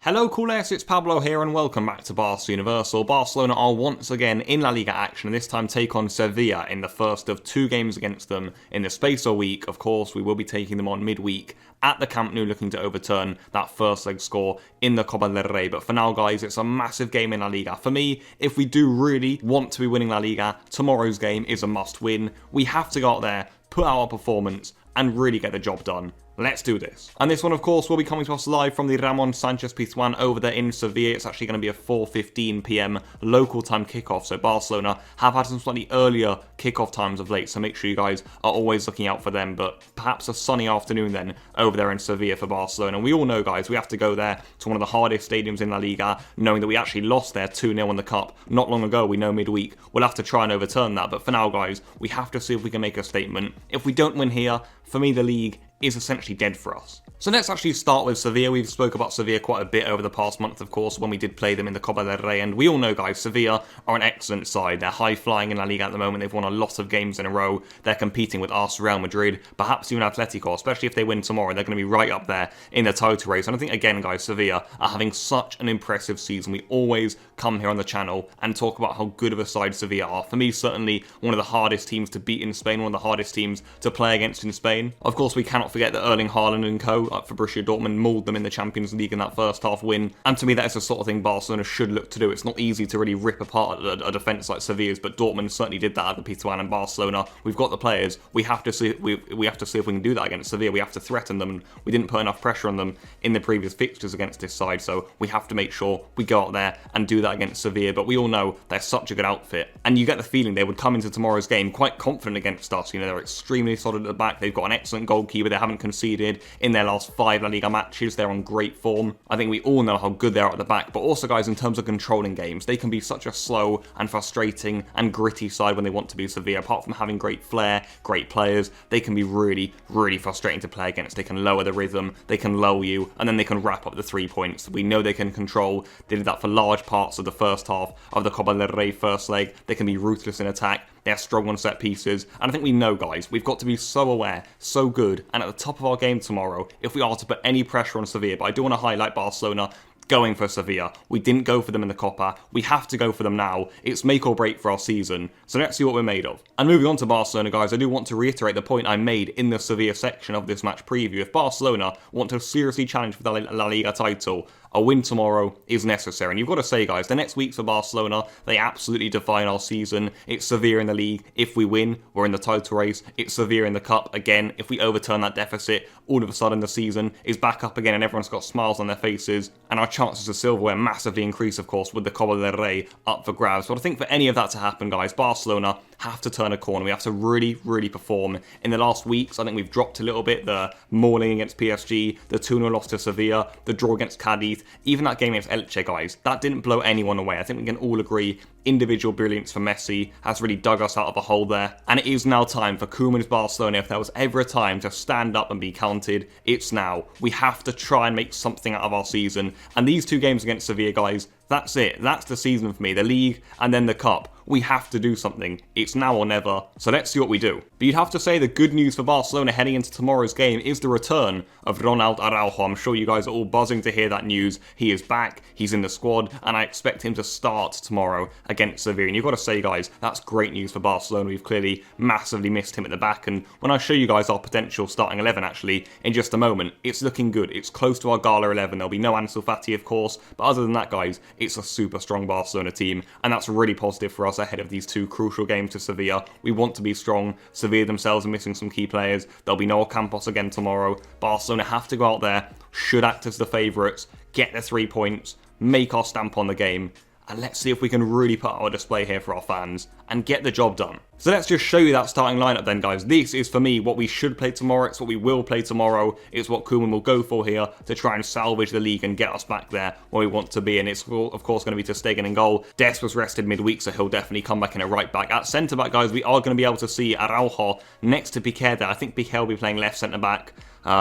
Hello Culers, it's Pablo here and welcome back to Barca Universal. Barcelona are once again in La Liga action and this time take on Sevilla in the first of two games against them in the space of a week. Of course, we will be taking them on midweek at the Camp Nou looking to overturn that first leg score in the Copa del Rey. But for now guys, it's a massive game in La Liga. For me, if we do really want to be winning La Liga, tomorrow's game is a must win. We have to go out there, put out our performance and really get the job done. Let's do this. And this one, of course, will be coming to us live from the Ramon Sanchez Pizjuan over there in Sevilla. It's actually going to be a 4:15 p.m. local time kickoff. So Barcelona have had some slightly earlier kickoff times of late. So make sure you guys are always looking out for them. But perhaps a sunny afternoon then over there in Sevilla for Barcelona. And we all know, guys, we have to go there to one of the hardest stadiums in La Liga, knowing that we actually lost there 2-0 in the Cup not long ago. We know midweek. We'll have to try and overturn that. But for now, guys, we have to see if we can make a statement. If we don't win here, for me, the league is essentially dead for us. So let's actually start with Sevilla. We've spoke about Sevilla quite a bit over the past month, of course, when we did play them in the Copa del Rey, and we all know, guys, Sevilla are an excellent side. They're high-flying in La Liga at the moment. They've won a lot of games in a row. They're competing with us, Real Madrid, perhaps even Atletico, especially if they win tomorrow. They're going to be right up there in the title race. And I think, again, guys, Sevilla are having such an impressive season. We always come here on the channel and talk about how good of a side Sevilla are. For me, certainly one of the hardest teams to beat in Spain, one of the hardest teams to play against in Spain. Of course, we cannot forget that Erling Haaland and co. For Borussia Dortmund mauled them in the Champions League in that first half win. And to me, that is the sort of thing Barcelona should look to do. It's not easy to really rip apart a defence like Sevilla's, but Dortmund certainly did that at the Pizjuan. And Barcelona, we've got the players. We have to see. We have to see if we can do that against Sevilla. We have to threaten them. We didn't put enough pressure on them in the previous fixtures against this side, so we have to make sure we go out there and do that against Sevilla. But we all know they're such a good outfit, and you get the feeling they would come into tomorrow's game quite confident against us. You know, they're extremely solid at the back. They've got an excellent goalkeeper. They haven't conceded in their last 5 La Liga matches. They're on great form. I think we all know how good they are at the back, but also, guys, in terms of controlling games, they can be such a slow and frustrating and gritty side when they want to be Sevilla. Apart from having great flair, great players, they can be really, really frustrating to play against. They can lower the rhythm, they can lull you, and then they can wrap up the 3 points. We know they can control. They did that for large parts of the first half of the Copa del Rey first leg. They can be ruthless in attack. They're strong on set pieces, and I think we know, guys, we've got to be so aware, so good, and at the top of our game tomorrow, if we are to put any pressure on Sevilla. But I do want to highlight Barcelona going for Sevilla. We didn't go for them in the Copa. We have to go for them now. It's make or break for our season. So let's see what we're made of. And moving on to Barcelona, guys, I do want to reiterate the point I made in the Sevilla section of this match preview. If Barcelona want to seriously challenge for the La Liga title, a win tomorrow is necessary. And you've got to say, guys, the next weeks for Barcelona, they absolutely define our season. It's Sevilla in the league. If we win, we're in the title race. It's Sevilla in the Cup. Again, if we overturn that deficit, all of a sudden the season is back up again and everyone's got smiles on their faces. And our chances of silverware massively increase, of course, with the Copa del Rey up for grabs. But I think for any of that to happen, guys, Barcelona have to turn a corner. We have to really, really perform. In the last weeks, I think we've dropped a little bit. The mauling against PSG, the 2-0 loss to Sevilla, the draw against Cadiz, even that game against Elche, guys, that didn't blow anyone away. I think we can all agree individual brilliance for Messi has really dug us out of a hole there. And it is now time for Koeman's Barcelona. If there was ever a time to stand up and be counted, it's now. We have to try and make something out of our season. And these 2 games against Sevilla, guys, that's it. That's the season for me. The league and then the cup. We have to do something. It's now or never. So let's see what we do. But you'd have to say the good news for Barcelona heading into tomorrow's game is the return of Ronald Araujo. I'm sure you guys are all buzzing to hear that news. He is back. He's in the squad. And I expect him to start tomorrow against Sevilla. And you've got to say, guys, that's great news for Barcelona. We've clearly massively missed him at the back. And when I show you guys our potential starting 11, actually, in just a moment, it's looking good. It's close to our Gala 11. There'll be no Ansu Fati, of course. But other than that, guys, it's a super strong Barcelona team. And that's really positive for us ahead of these 2 crucial games to Sevilla. We want to be strong. Sevilla themselves are missing some key players. There'll be no Campos again tomorrow. Barcelona have to go out there, should act as the favourites, get the 3 points, make our stamp on the game, and let's see if we can really put our display here for our fans and get the job done. So let's just show you that starting lineup then, guys. This is, for me, what we should play tomorrow. It's what we will play tomorrow. It's what Koeman will go for here to try and salvage the league and get us back there where we want to be. And it's, of course, going to be Ter Stegen in goal. Des was rested midweek, so he'll definitely come back in a right back. At centre-back, guys, we are going to be able to see Araujo next to Piqué there. I think Piqué will be playing left centre-back.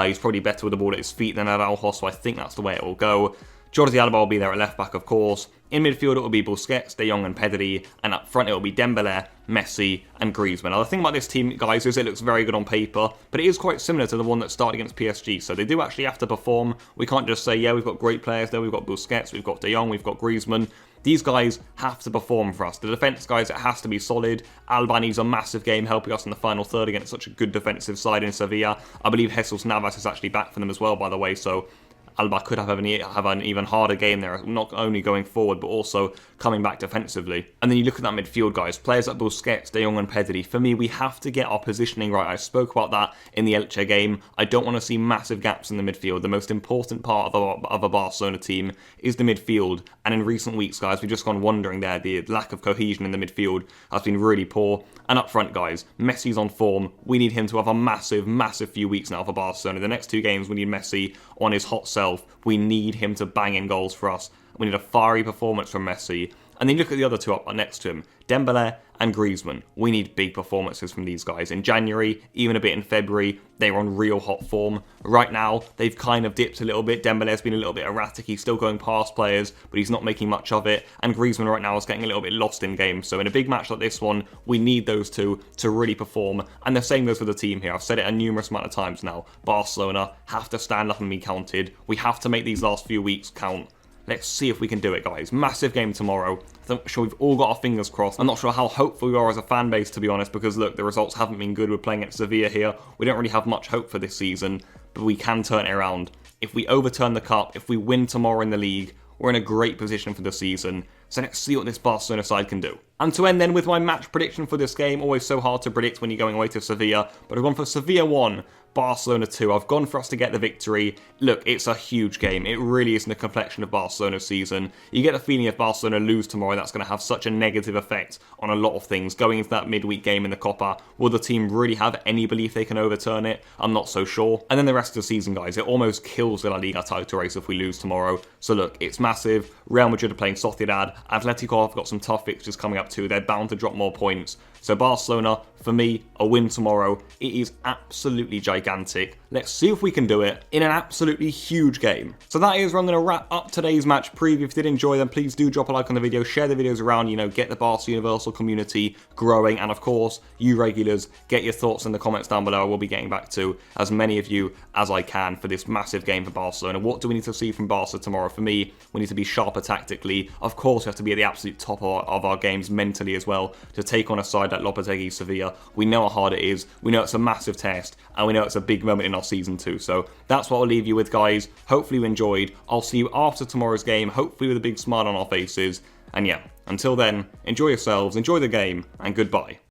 He's probably better with the ball at his feet than Araujo, so I think that's the way it will go. Jordi Alba will be there at left back, of course. In midfield, it will be Busquets, De Jong and Pedri. And up front, it will be Dembélé, Messi and Griezmann. Now, the thing about this team, guys, is it looks very good on paper, but it is quite similar to the one that started against PSG, so they do actually have to perform. We can't just say, yeah, we've got great players there, we've got Busquets, we've got De Jong, we've got Griezmann. These guys have to perform for us. The defence, guys, it has to be solid. Alba needs a massive game helping us in the final third against such a good defensive side in Sevilla. I believe Jesus Navas is actually back for them as well, by the way, so Alba could have an even harder game there, not only going forward, but also coming back defensively. And then you look at that midfield, guys. Players like Busquets, De Jong and Pedri. For me, we have to get our positioning right. I spoke about that in the Elche game. I don't want to see massive gaps in the midfield. The most important part of a Barcelona team is the midfield. And in recent weeks, guys, we've just gone wandering there. The lack of cohesion in the midfield has been really poor. And up front, guys, Messi's on form. We need him to have a massive, massive few weeks now for Barcelona. The next 2 games, we need Messi on his hot self. We need him to bang in goals for us. We need a fiery performance from Messi. And then you look at the other 2 up next to him, Dembele and Griezmann. We need big performances from these guys. In January, even a bit in February, they were on real hot form. Right now, they've kind of dipped a little bit. Dembele's been a little bit erratic. He's still going past players, but he's not making much of it. And Griezmann right now is getting a little bit lost in games. So in a big match like this one, we need those 2 to really perform. And the same goes for the team here. I've said it a numerous amount of times now. Barcelona have to stand up and be counted. We have to make these last few weeks count. Let's see if we can do it, guys. Massive game tomorrow. I'm sure we've all got our fingers crossed. I'm not sure how hopeful we are as a fan base, to be honest, because look, the results haven't been good. We're playing at Sevilla here. We don't really have much hope for this season, but we can turn it around. If we overturn the cup, if we win tomorrow in the league, we're in a great position for the season. So let's see what this Barcelona side can do. And to end then with my match prediction for this game, always so hard to predict when you're going away to Sevilla, but I've gone for Sevilla 1, Barcelona 2. I've gone for us to get the victory. Look, it's a huge game. It really is in the complexion of Barcelona's season. You get the feeling if Barcelona lose tomorrow, that's going to have such a negative effect on a lot of things. Going into that midweek game in the Copa, will the team really have any belief they can overturn it? I'm not so sure. And then the rest of the season, guys, it almost kills the La Liga title race if we lose tomorrow. So look, it's massive. Real Madrid are playing Sociedad. Atletico have got some tough fixtures coming up too. They're bound to drop more points. So Barcelona, for me, a win tomorrow. It is absolutely gigantic. Let's see if we can do it in an absolutely huge game. So that is where I'm going to wrap up today's match preview. If you did enjoy them, please do drop a like on the video, share the videos around, get the Barca Universal community growing. And of course, you regulars, get your thoughts in the comments down below. I will be getting back to as many of you as I can for this massive game for Barcelona. What do we need to see from Barca tomorrow? For me, we need to be sharper tactically. Of course, we have to be at the absolute top of our games mentally as well to take on a side like Lopetegui Sevilla. We know how hard it is. We know it's a massive test, and we know it's a big moment in our season too. So that's what I'll leave you with, guys. Hopefully you enjoyed. I'll see you after tomorrow's game, hopefully with a big smile on our faces. And yeah, until then, enjoy yourselves, enjoy the game, and goodbye.